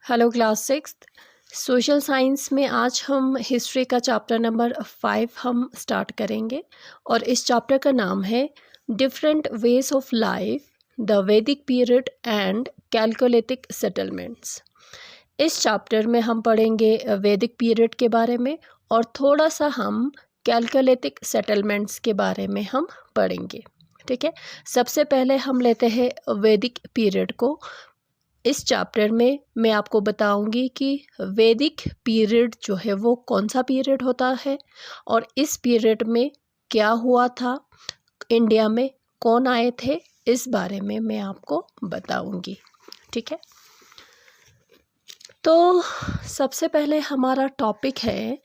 Hello class sixth social science में आज हम हिस्ट्री का चैप्टर नंबर 5 हम स्टार्ट करेंगे और इस चैप्टर का नाम है different ways of life the Vedic period and कैलकुलेटिक settlements. इस चैप्टर में हम पढ़ेंगे वैदिक पीरियड के बारे में और थोड़ा सा हम कैलकुलेटिक सेटलमेंट्स के बारे में हम पढ़ेंगे। ठीक है, सबसे पहले हम लेते हैं वैदिक पीरियड को। इस चैप्टर में मैं आपको बताऊंगी कि वैदिक पीरियड जो है वो कौन सा पीरियड होता है और इस पीरियड में क्या हुआ था, इंडिया में कौन आए थे, इस बारे में मैं आपको बताऊंगी। ठीक है, तो सबसे पहले हमारा टॉपिक है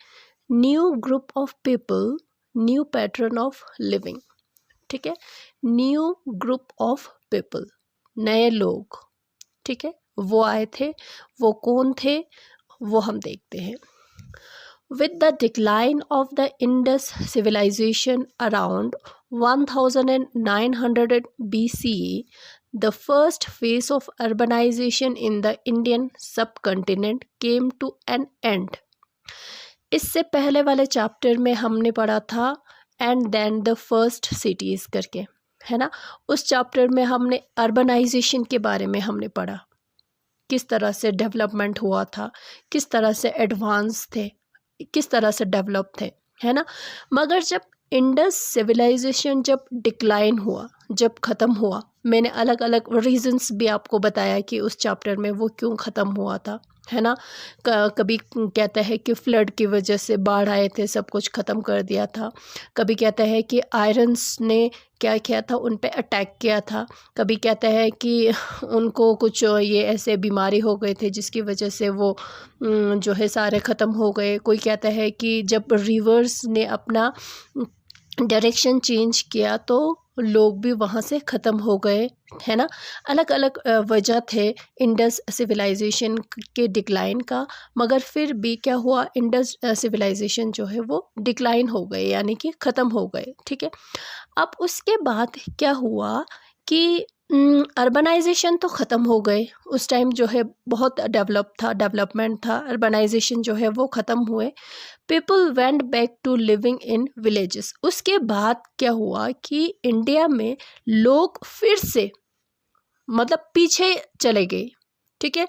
new group of people, new pattern of living. ठीक है, न्यू ग्रुप ऑफ पीपल, नए लोग। ठीक है, वो आए थे, वो कौन थे वो हम देखते हैं। With the decline of the Indus civilization around 1900 BC, the first phase of urbanization in the Indian subcontinent came to an end. इससे पहले वाले चैप्टर में हमने पढ़ा था and then the first cities करके, है ना। उस चैप्टर में हमने अर्बनाइजेशन के बारे में हमने पढ़ा, किस तरह से डेवलपमेंट हुआ था, किस तरह से एडवांस थे, किस तरह से डेवलप थे, है ना। मगर जब इंडस सिविलाइजेशन जब डिक्लाइन हुआ, जब ख़त्म हुआ, मैंने अलग अलग रीजंस भी आपको बताया कि उस चैप्टर में वो क्यों ख़त्म हुआ था, है ना। कभी कहता है कि फ्लड की वजह से बाढ़ आए थे, सब कुछ ख़त्म कर दिया था। कभी कहता है कि आयरन्स ने क्या किया था, उन पे अटैक किया था। कभी कहता है कि उनको कुछ ये ऐसे बीमारी हो गए थे जिसकी वजह से वो जो है सारे ख़त्म हो गए। कोई कहता है कि जब रिवर्स ने अपना डायरेक्शन चेंज किया तो लोग भी वहाँ से ख़त्म हो गए, है ना। अलग अलग वजह थे इंडस सिविलाइजेशन के डिक्लाइन का, मगर फिर भी क्या हुआ, इंडस सिविलाइजेशन जो है वो डिक्लाइन हो गए, यानी कि ख़त्म हो गए। ठीक है, अब उसके बाद क्या हुआ कि अर्बनाइजेशन तो ख़त्म हो गए। उस टाइम जो है बहुत डेवलपमेंट था, अर्बनाइजेशन जो है वो ख़त्म हुए। People went back to living in villages. उसके बाद क्या हुआ कि इंडिया में लोग फिर से मतलब पीछे चले गए। ठीक है,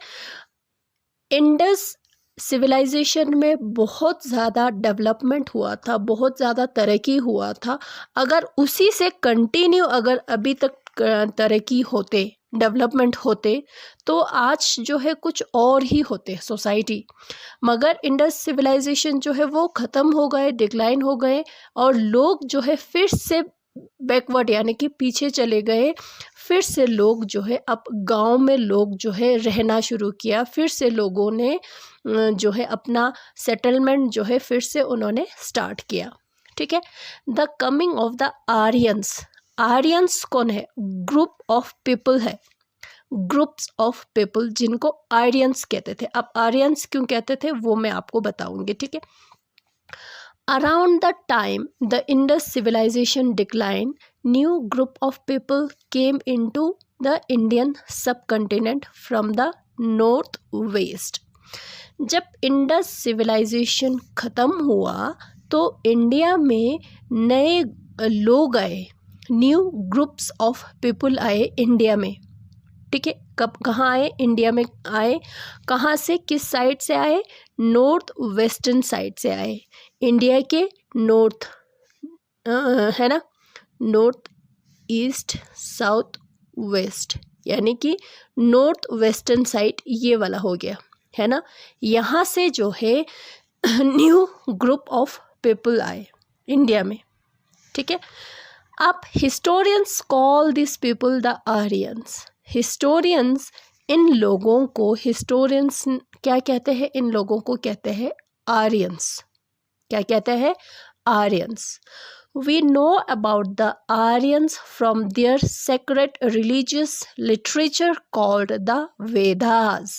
इंडस सिविलाइजेशन में बहुत ज़्यादा डेवलपमेंट हुआ था, बहुत ज़्यादा तरक्की हुआ था। अगर उसी से कंटिन्यू अगर अभी तक तरक्की होते, डेवलपमेंट होते, तो आज जो है कुछ और ही होते सोसाइटी। मगर इंडस सिविलाइजेशन जो है वो ख़त्म हो गए, डिक्लाइन हो गए और लोग जो है फिर से बैकवर्ड यानी कि पीछे चले गए। फिर से लोग जो है अब गांव में लोग जो है रहना शुरू किया। फिर से लोगों ने जो है अपना सेटलमेंट जो है फिर से उन्होंने स्टार्ट किया। ठीक है, the coming of the Aryans. Aryans कौन है? ग्रुप ऑफ पीपल है, ग्रुप्स ऑफ पीपल जिनको आर्यंस कहते थे। अब आर्यंस क्यों कहते थे वो मैं आपको बताऊंगी। ठीक है, around the time the Indus civilisation decline, new group of people came into the Indian subcontinent from the north west। जब इंडस सिविलाइजेशन ख़त्म हुआ तो इंडिया में नए लोग आए, न्यू ग्रुप्स ऑफ पीपल आए इंडिया में। ठीक है, कब कहाँ आए? इंडिया में आए। कहाँ से, किस साइड से आए? नॉर्थ वेस्टर्न साइड से आए। इंडिया के नॉर्थ है ना, नॉर्थ ईस्ट साउथ वेस्ट, यानी कि नॉर्थ वेस्टर्न साइड ये वाला हो गया, है ना। यहाँ से जो है न्यू ग्रुप ऑफ पीपल आए इंडिया में। ठीक है, अब historians call this people the Aryans. Historians इन लोगों को, हिस्टोरियंस क्या कहते हैं? इन लोगों को कहते हैं आर्यंस। क्या कहते हैं? Aryans. We know about the Aryans from their sacred religious literature called the Vedas।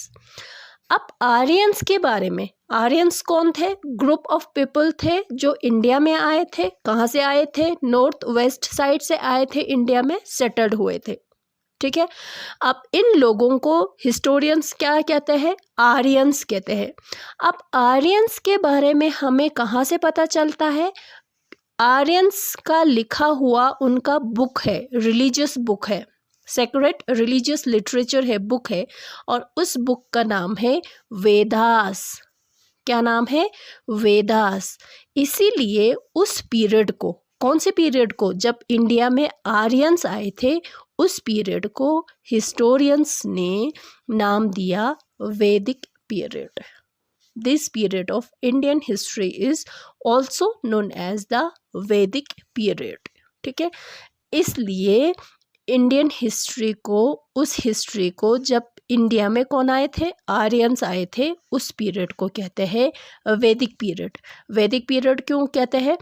अब आर्यंस के बारे में, आर्यंस कौन थे? ग्रुप ऑफ पीपल थे जो इंडिया में आए थे। कहाँ से आए थे? नॉर्थ वेस्ट साइड से आए थे, इंडिया में सेटल्ड हुए थे। ठीक है। अब इन लोगों को हिस्टोरियंस क्या कहते हैं? आर्यंस कहते हैं। अब आर्यंस के बारे में हमें कहाँ से पता चलता है? आर्यंस का लिखा हुआ उनका बुक है, रिलीजियस बुक है, सेक्रेट रिलीजियस लिटरेचर है, बुक है, और उस बुक का नाम है वेदास। क्या नाम है? वेदास। इसीलिए उस पीरियड को, कौन से पीरियड को? जब इंडिया में आर्यंस आए थे, उस पीरियड को हिस्टोरियंस ने नाम दिया Vedic period. This period of Indian history is also known as the Vedic period. ठीक है। इसलिए इंडियन हिस्ट्री को, उस हिस्ट्री को जब इंडिया में कौन आए थे? आर्यंस आए थे, उस पीरियड को कहते हैं वैदिक पीरियड। वैदिक पीरियड क्यों कहते हैं?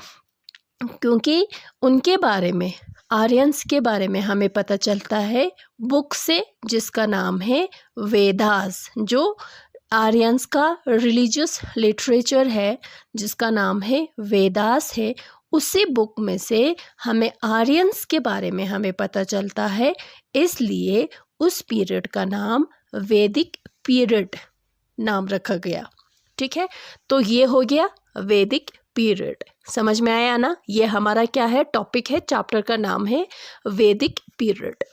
क्योंकि उनके बारे में, आर्यंस के बारे में हमें पता चलता है बुक से, जिसका नाम है वेदास, जो आर्यंस का रिलीजियस लिटरेचर है, जिसका नाम है वेदास है। उसी बुक में से हमें आर्यंस के बारे में हमें पता चलता है, इसलिए उस पीरियड का नाम वैदिक पीरियड नाम रखा गया। ठीक है। तो ये हो गया वैदिक पीरियड। समझ में आया ना? ये हमारा क्या है? टॉपिक है, चैप्टर का नाम है वैदिक पीरियड।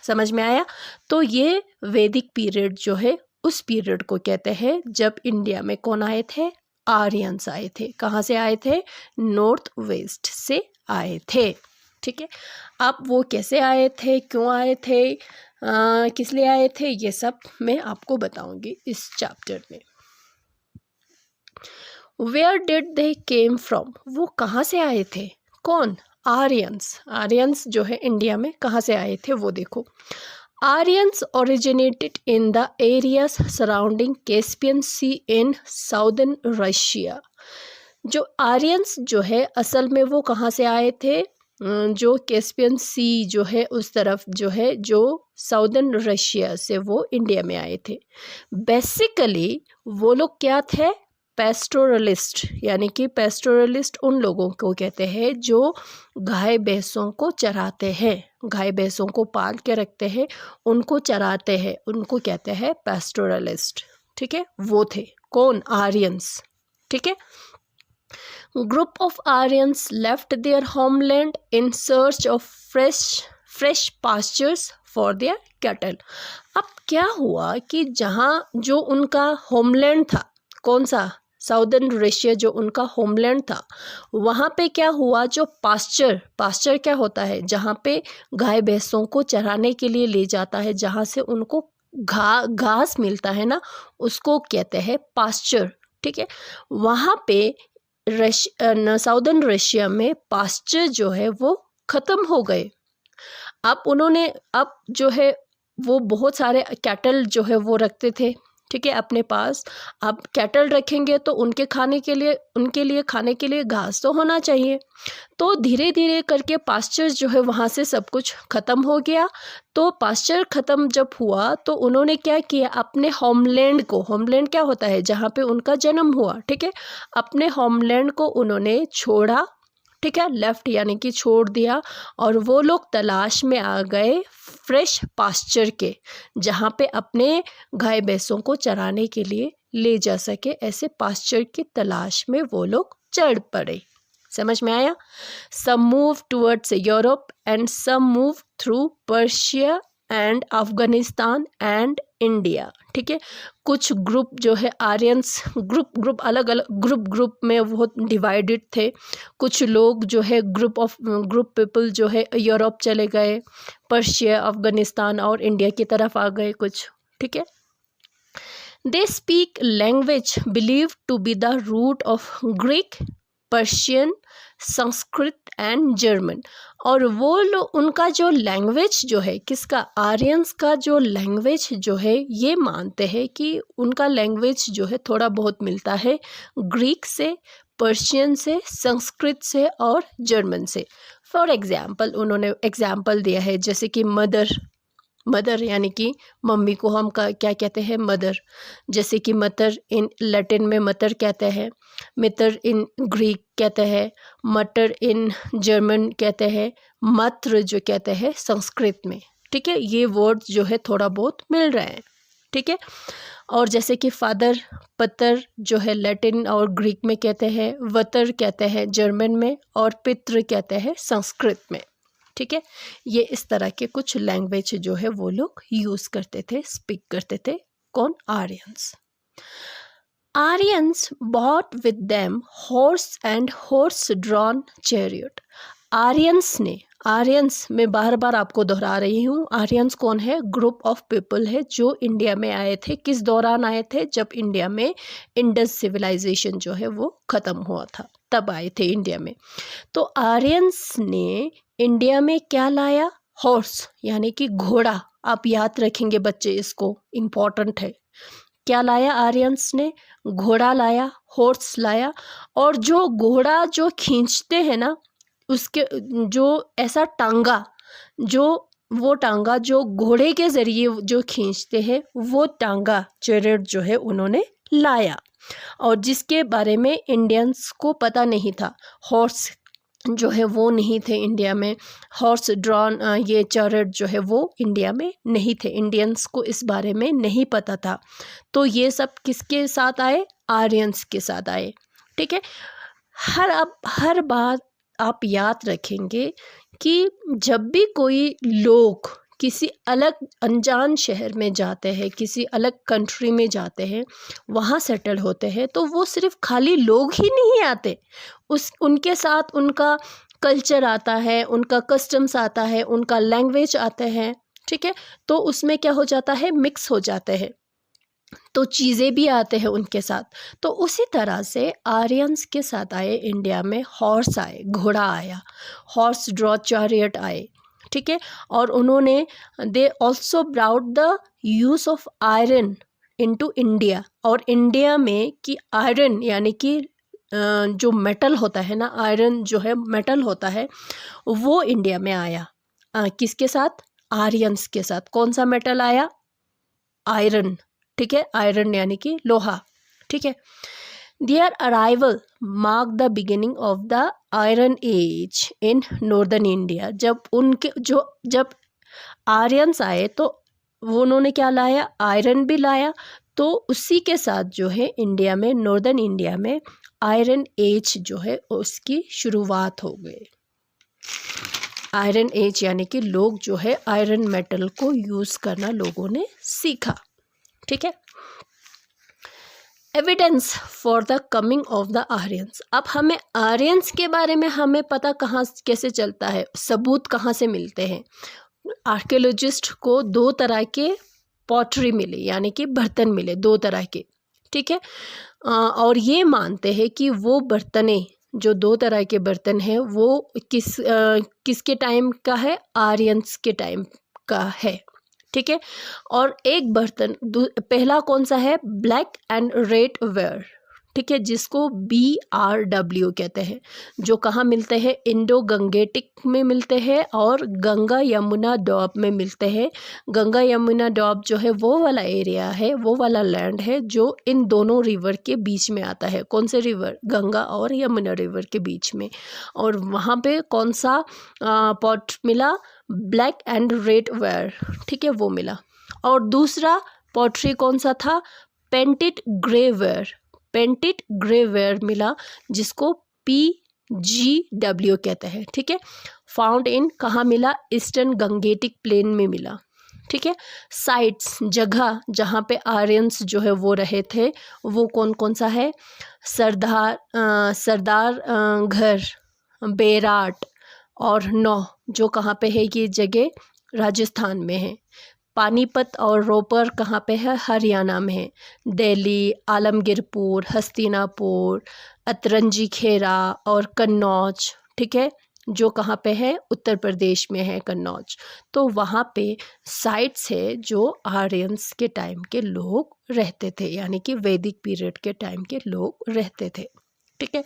समझ में आया? तो ये वैदिक पीरियड जो है, उस पीरियड को कहते हैं जब इंडिया में कौन आए थे? आर्यंस आए थे। कहाँ से आए थे? नॉर्थ वेस्ट से आए थे। ठीक है। अब वो कैसे आए थे, क्यों आए थे, किस लिए आए थे, ये सब मैं आपको बताऊंगी इस चैप्टर में। Where did they came from? वो कहाँ से आए थे? कौन? आर्यंस। आर्यंस जो है इंडिया में कहाँ से आए थे वो देखो। Aryans originated in the areas surrounding Caspian Sea in southern Russia। जो आर्यंस जो है असल में वो कहाँ से आए थे? जो कैस्पियन सी जो है उस तरफ जो है, जो साउदर्न रशिया से वो इंडिया में आए थे। बेसिकली वो लोग क्या थे? पेस्टोरलिस्ट, यानी कि पेस्टोरलिस्ट उन लोगों को कहते हैं जो गाय भैंसों को चराते हैं, गाय भैंसों को पाल के रखते हैं, उनको चराते हैं, उनको कहते हैं पेस्टोरलिस्ट। ठीक है। वो थे कौन? आर्यंस। ठीक है। Group of Aryans left their homeland in search of fresh pastures for their cattle. अब क्या हुआ कि जहाँ जो उनका होमलैंड था, कौन सा? साउदर्न रशिया जो उनका होमलैंड था, वहाँ पे क्या हुआ? जो पास्चर क्या होता है? जहाँ पे गाय भैंसों को चराने के लिए ले जाता है, जहाँ से उनको घास मिलता है ना, उसको कहते हैं पास्चर। ठीक है। वहाँ पे साउदर्न रशिया में पास्चर जो है वो ख़त्म हो गए। अब उन्होंने, अब जो है वो बहुत सारे कैटल जो है वो रखते थे। ठीक है, अपने पास। अब कैटल रखेंगे तो उनके खाने के लिए घास तो होना चाहिए। तो धीरे धीरे करके पास्चर जो है वहाँ से सब कुछ ख़त्म हो गया। तो पास्चर ख़त्म जब हुआ तो उन्होंने क्या किया? अपने होमलैंड को, होमलैंड क्या होता है? जहाँ पे उनका जन्म हुआ। ठीक है। अपने होमलैंड को उन्होंने छोड़ा। ठीक है, लेफ्ट यानी कि छोड़ दिया, और वो लोग तलाश में आ गए फ्रेश पास्चर के, जहाँ पे अपने गाय भैंसों को चराने के लिए ले जा सके। ऐसे पास्चर की तलाश में वो लोग चढ़ पड़े। समझ में आया? Some move towards Europe and some move through Persia and Afghanistan and India. ठीक है। कुछ ग्रुप जो है आर्यंस, ग्रुप अलग अलग ग्रुप में वो डिवाइडेड थे। कुछ लोग जो है ग्रुप पीपल जो है यूरोप चले गए, पर्शिया, अफगानिस्तान और इंडिया की तरफ आ गए कुछ। ठीक है। They speak language believe to be the root of Greek, Persian, Sanskrit and German. और वो लोग, उनका जो लैंग्वेज जो है, किसका? आर्यंस का जो लैंग्वेज जो है, ये मानते हैं कि उनका लैंग्वेज जो है थोड़ा बहुत मिलता है ग्रीक से, पर्शियन से, संस्कृत से और जर्मन से। फॉर एग्जाम्पल उन्होंने एग्जाम्पल दिया है, जैसे कि मदर यानी कि मम्मी को हम क्या कहते हैं? मदर। जैसे कि मदर इन लैटिन में मदर कहते हैं, मितर इन ग्रीक कहते हैं, मटर इन जर्मन कहते हैं, मात्र जो कहते हैं संस्कृत में। ठीक है, ये वर्ड्स जो है थोड़ा बहुत मिल रहे हैं, ठीक है। और जैसे कि फादर, पतर जो है लैटिन और ग्रीक में कहते हैं, वतर कहते हैं जर्मन में, और पितृ कहते हैं संस्कृत में, ठीक है। ये इस तरह के कुछ लैंग्वेज जो है वो लोग यूज़ करते थे, स्पीक करते थे। कौन? Aryans. Aryans bought with them horse and horse drawn chariot. Aryans ने, आर्यंस मैं बार बार आपको दोहरा रही हूँ, आर्यंस कौन है? ग्रुप ऑफ पीपल है जो इंडिया में आए थे। किस दौरान आए थे? जब इंडिया में इंडस सिविलाइजेशन जो है वो ख़त्म हुआ था, तब आए थे इंडिया में। तो आर्यंस ने इंडिया में क्या लाया? हॉर्स यानी कि घोड़ा। आप याद रखेंगे बच्चे, इसको इम्पॉर्टेंट है। क्या लाया आर्यंस ने? घोड़ा लाया, हॉर्स लाया। और जो घोड़ा जो खींचते हैं ना, उसके जो ऐसा टांगा, जो वो टांगा जो घोड़े के ज़रिए जो खींचते हैं, वो टांगा चैरियट जो है उन्होंने लाया, और जिसके बारे में इंडियंस को पता नहीं था। हॉर्स जो है वो नहीं थे इंडिया में, हॉर्स ड्रॉन ये चैरियट जो है वो इंडिया में नहीं थे, इंडियंस को इस बारे में नहीं पता था। तो ये सब किसके साथ आए? आर्यंस के साथ आए, ठीक है। हर बात आप याद रखेंगे कि जब भी कोई लोग किसी अलग अनजान शहर में जाते हैं, किसी अलग कंट्री में जाते हैं, वहाँ सेटल होते हैं, तो वो सिर्फ खाली लोग ही नहीं आते, उनके साथ उनका कल्चर आता है, उनका कस्टम्स आता है, उनका लैंग्वेज आते हैं, ठीक है। तो उसमें क्या हो जाता है? मिक्स हो जाते हैं, तो चीज़ें भी आते हैं उनके साथ। तो उसी तरह से आर्यंस के साथ आए इंडिया में, हॉर्स आए, घोड़ा आया, हॉर्स ड्रॉ चैरियट आए, ठीक है। और उन्होंने they also brought the use of iron into India. और इंडिया में कि आयरन यानी कि जो मेटल होता है ना, आयरन जो है मेटल होता है, वो इंडिया में आया। किसके साथ? आर्यंस के साथ। कौन सा मेटल आया? आयरन, ठीक है। आयरन यानी कि लोहा, ठीक है। Their arrival mark the beginning of the iron age in northern India. जब आर्यंस आए तो वो उन्होंने क्या लाया? आयरन भी लाया। तो उसी के साथ जो है इंडिया में, नॉर्दर्न इंडिया में आयरन एज जो है उसकी शुरुआत हो गई। आयरन एज यानी कि लोग जो है आयरन मेटल को यूज़ करना लोगों ने सीखा, ठीक है। Evidence for the coming of the Aryans. अब हमें आर्यंस के बारे में हमें पता कहाँ कैसे चलता है, सबूत कहाँ से मिलते हैं? आर्कियोलॉजिस्ट को 2 तरह के पॉटरी मिले, यानी कि बर्तन मिले 2 तरह के, ठीक है। और ये मानते हैं कि वो बर्तनें, जो 2 तरह के बर्तन हैं, वो किसके टाइम का है? आर्यंस के टाइम का है, ठीक है। और एक बर्तन पहला कौन सा है? ब्लैक एंड रेड वेयर, ठीक है, जिसको BRW कहते हैं, जो कहाँ मिलते हैं? इंडो गंगेटिक में मिलते हैं और गंगा यमुना डॉब में मिलते हैं। गंगा यमुना डॉब जो है वो वाला एरिया है, वो वाला लैंड है जो इन दोनों रिवर के बीच में आता है। कौन से रिवर? गंगा और यमुना रिवर के बीच में। और वहाँ पे कौन सा पॉट मिला? ब्लैक एंड रेड वेयर, ठीक है, वो मिला। और दूसरा पॉटरी कौन सा था? Painted grey ware, painted grey ware मिला, जिसको PGW कहते हैं, ठीक है। फाउंड इन कहाँ मिला? ईस्टर्न गंगेटिक प्लेन में मिला, ठीक है। साइट्स, जगह जहाँ पे आर्यंस जो है वो रहे थे, वो कौन कौन सा है? सरदार घर, बेराट और नौ, जो कहाँ पे है? ये जगह राजस्थान में है। पानीपत और रोपर कहाँ पे है? हरियाणा में है। दिल्ली, आलमगीरपुर, हस्तिनापुर, अतरंजी खेरा और कन्नौज, ठीक है, जो कहाँ पे है? उत्तर प्रदेश में है कन्नौज। तो वहाँ पे साइट्स है जो आर्यंस के टाइम के लोग रहते थे, यानी कि वैदिक पीरियड के टाइम के लोग रहते थे, ठीक है।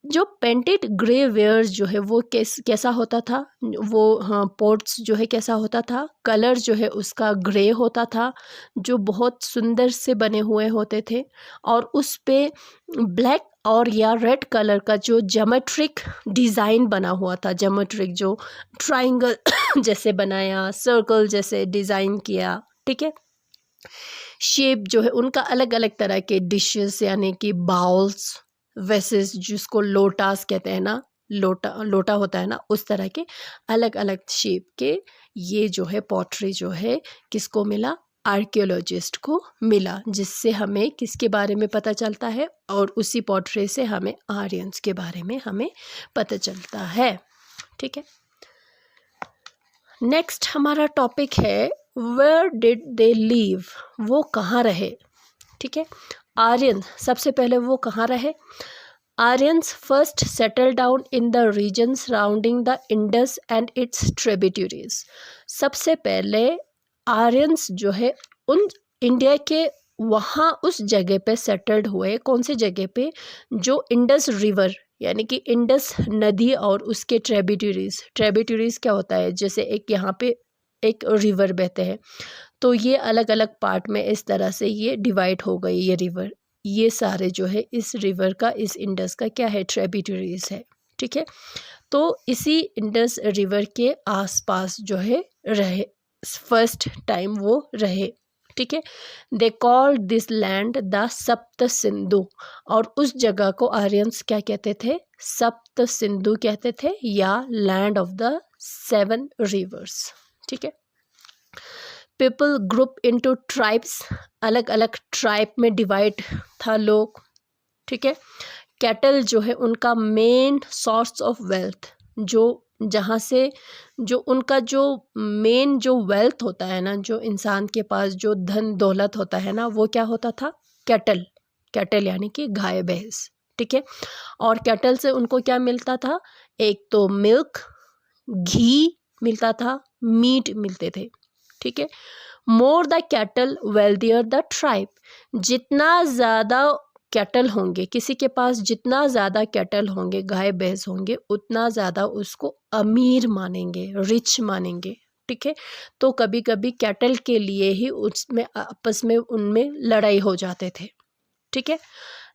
जो पेंटेड ग्रे वेयर्स जो है वो कैसा होता था? वो पॉट्स जो है कैसा होता था? कलर जो है उसका ग्रे होता था, जो बहुत सुंदर से बने हुए होते थे, और उस पे ब्लैक और या रेड कलर का जो ज्योमेट्रिक डिज़ाइन बना हुआ था, ज्योमेट्रिक जो ट्राइंगल जैसे बनाया, सर्कल जैसे डिज़ाइन किया, ठीक है। शेप जो है उनका अलग अलग तरह के डिशेस यानी कि बाउल्स, वेसेस जिसको लोटास कहते हैं ना, लोटा लोटा होता है ना, उस तरह के अलग अलग शेप के ये जो है पॉटरी जो है किसको मिला, आर्कियोलॉजिस्ट को मिला, जिससे हमें किसके बारे में पता चलता है, और उसी पॉटरी से हमें आर्यंस के बारे में हमें पता चलता है, ठीक है। नेक्स्ट हमारा टॉपिक है वेयर डिड दे लिव, वो कहाँ रहे, ठीक है। आर्यन सबसे पहले वो कहाँ रहे। Aryans first settle down in the region surrounding the Indus and its tributaries. सबसे पहले आर्यंस जो है उन इंडिया के वहाँ उस जगह पे सेटल्ड हुए, कौन से जगह पे, जो इंडस रिवर यानी कि इंडस नदी और उसके ट्रिब्यूटरीज। ट्रिब्यूटरीज क्या होता है, जैसे एक यहाँ पे एक रिवर बहते हैं, तो ये अलग अलग पार्ट में इस तरह से ये डिवाइड हो गई ये रिवर, ये सारे जो है इस रिवर का, इस इंडस का क्या है, ट्रिब्यूटरीज है, ठीक है। तो इसी इंडस रिवर के आसपास जो है रहे, फर्स्ट टाइम वो रहे, ठीक है। They called this land the सप्त सिंधु, और उस जगह को आर्यंस क्या कहते थे, सप्त सिंधु कहते थे, या लैंड ऑफ द 7 रिवर्स, ठीक है। पीपल ग्रुप इनटू ट्राइब्स, अलग अलग ट्राइब में डिवाइड था लोग, ठीक है। कैटल जो है उनका मेन सोर्स ऑफ वेल्थ, जो जहाँ से जो उनका जो मेन जो वेल्थ होता है ना, जो इंसान के पास जो धन दौलत होता है ना, वो क्या होता था, कैटल। कैटल यानी कि गाय भैंस, ठीक है। और कैटल से उनको क्या मिलता था, एक तो मिल्क, घी मिलता था, मीट मिलते थे, ठीक है। More the cattle wealthier the tribe, जितना ज़्यादा कैटल होंगे, किसी के पास जितना ज़्यादा कैटल होंगे, गाय भैंस होंगे, उतना ज़्यादा उसको अमीर मानेंगे, रिच मानेंगे, ठीक है। तो कभी कभी कैटल के लिए ही उसमें आपस में उनमें लड़ाई हो जाते थे, ठीक है।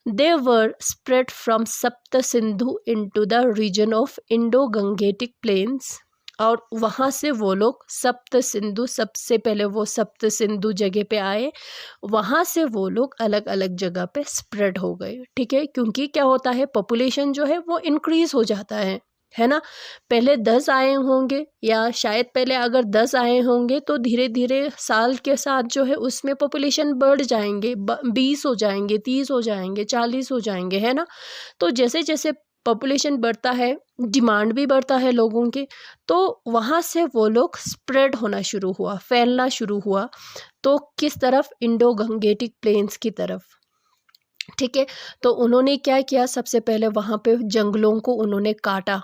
दे वर spread from Sapta Sindhu into the region of Indo Gangetic plains, और वहाँ से वो लोग सप्त सिंधु, सबसे पहले वो सप्त सिंधु जगह पे आए, वहाँ से वो लोग अलग अलग जगह पे स्प्रेड हो गए, ठीक है। क्योंकि क्या होता है, पॉपुलेशन जो है वो इंक्रीज़ हो जाता है ना। पहले 10 आए होंगे, या शायद पहले अगर 10 आए होंगे तो धीरे धीरे साल के साथ जो है उसमें पॉपुलेशन बढ़ जाएंगे, 20 हो जाएंगे, 30 हो जाएंगे, 40 हो जाएंगे, है ना। तो जैसे जैसे पॉपुलेशन बढ़ता है, डिमांड भी बढ़ता है लोगों के, तो वहाँ से वो लोग स्प्रेड होना शुरू हुआ, फैलना शुरू हुआ, तो किस तरफ, इंडो गंगेटिक प्लेन्स की तरफ, ठीक है। तो उन्होंने क्या किया, सबसे पहले वहाँ पे जंगलों को उन्होंने काटा,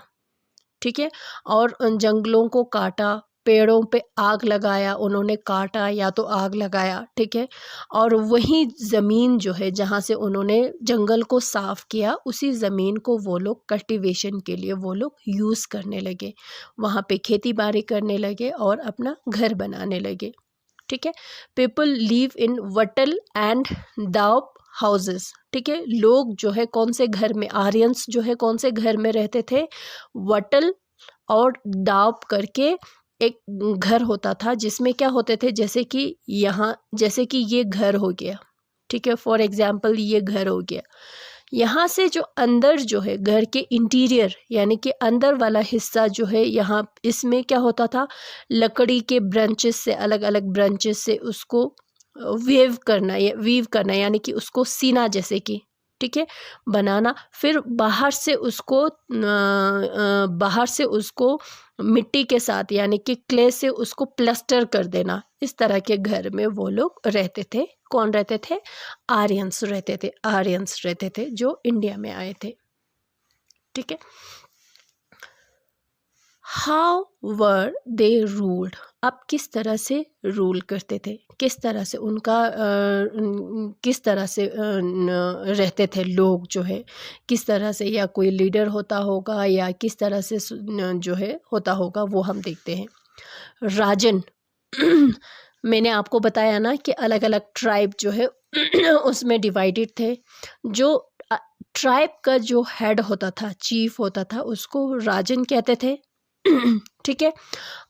ठीक है। और उन जंगलों को काटा, पेड़ों पे आग लगाया, उन्होंने काटा या तो आग लगाया, ठीक है। और वही ज़मीन जो है जहाँ से उन्होंने जंगल को साफ़ किया, उसी ज़मीन को वो लोग कल्टीवेशन के लिए वो लोग यूज़ करने लगे, वहाँ पे खेती बाड़ी करने लगे और अपना घर बनाने लगे, ठीक है। पीपल लिव इन वटल एंड दाव हाउसेस, ठीक है। लोग जो है कौन से घर में, आर्यंस जो है कौन से घर में रहते थे, वटल और दाव करके एक घर होता था, जिसमें क्या होते थे, जैसे कि यहाँ, जैसे कि ये घर हो गया, ठीक है, फॉर एग्जाम्पल ये घर हो गया, यहाँ से जो अंदर जो है घर के इंटीरियर यानी कि अंदर वाला हिस्सा जो है, यहाँ इसमें क्या होता था, लकड़ी के ब्रांचेस से, अलग अलग ब्रांचेस से उसको वीव करना यानी कि उसको सीना जैसे कि, ठीक है, बनाना, फिर बाहर से उसको मिट्टी के साथ यानी कि क्ले से उसको प्लास्टर कर देना। इस तरह के घर में वो लोग रहते थे। कौन रहते थे? आर्यंस रहते थे जो इंडिया में आए थे, ठीक है। हाउ वर दे रूल्ड, अब किस तरह से रूल करते थे, किस तरह से उनका किस तरह से रहते थे लोग जो है, किस तरह से, या कोई लीडर होता होगा या किस तरह से जो है होता होगा, वो हम देखते हैं। राजन मैंने आपको बताया ना कि अलग अलग ट्राइब जो है उसमें डिवाइडेड थे। जो ट्राइब का जो हेड होता था, चीफ होता था, उसको राजन कहते थे। ठीक है।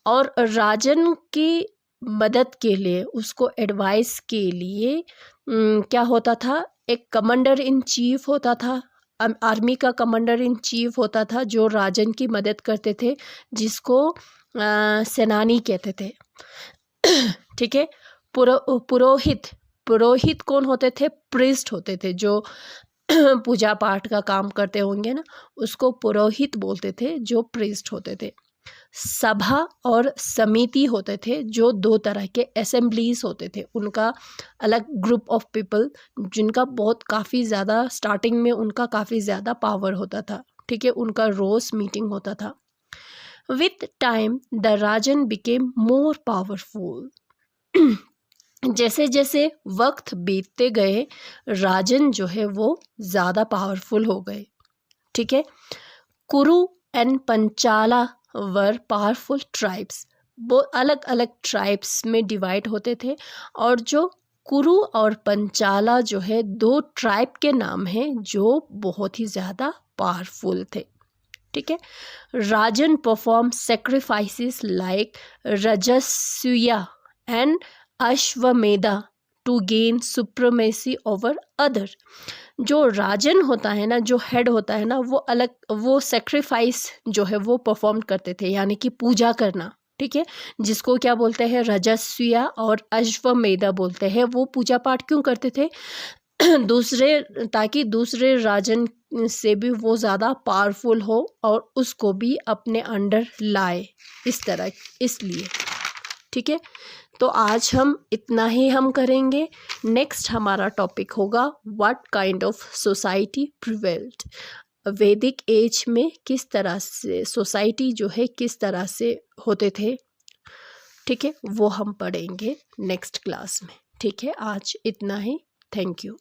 और राजन की मदद के लिए, उसको एडवाइस के लिए क्या होता था, एक कमांडर इन चीफ होता था, आर्मी का कमांडर इन चीफ होता था जो राजन की मदद करते थे, जिसको सेनानी कहते थे। ठीक है। पुरोहित, पुरोहित कौन होते थे, प्रीस्ट होते थे, जो पूजा पाठ का काम करते होंगे ना, उसको पुरोहित बोलते थे, जो प्रीस्ट होते थे। सभा और समिति होते थे, जो दो तरह के असेंबलीज होते थे, उनका अलग ग्रुप ऑफ पीपल, जिनका बहुत काफ़ी ज़्यादा स्टार्टिंग में उनका काफ़ी ज़्यादा पावर होता था। ठीक है। उनका रोज़ मीटिंग होता था। With time the Rajan became more powerful. जैसे जैसे वक्त बीतते गए, राजन जो है वो ज़्यादा पावरफुल हो गए। ठीक है। कुरु एंड पंचाला वर पावरफुल ट्राइब्स। वो अलग अलग ट्राइब्स में डिवाइड होते थे, और जो कुरु और पंचाला जो है, दो ट्राइब के नाम हैं जो बहुत ही ज़्यादा पावरफुल थे। ठीक है। Rajan perform sacrifices like Rajasuya and Ashvamedha to gain supremacy over other. जो राजन होता है ना, जो हेड होता है ना, वो अलग, वो सेक्रीफाइस जो है वो परफॉर्म करते थे, यानी कि पूजा करना। ठीक है। जिसको क्या बोलते हैं, रजस्विया और अश्वमेधा बोलते हैं। वो पूजा पाठ क्यों करते थे, दूसरे, ताकि दूसरे राजन से भी वो ज़्यादा पावरफुल हो और उसको भी अपने अंडर लाए, इस तरह, इसलिए। ठीक है। तो आज हम इतना ही हम करेंगे। नेक्स्ट हमारा टॉपिक होगा what kind of society prevailed. वैदिक एज में किस तरह से सोसाइटी जो है किस तरह से होते थे। ठीक है। वो हम पढ़ेंगे नेक्स्ट क्लास में। ठीक है। आज इतना ही। Thank you.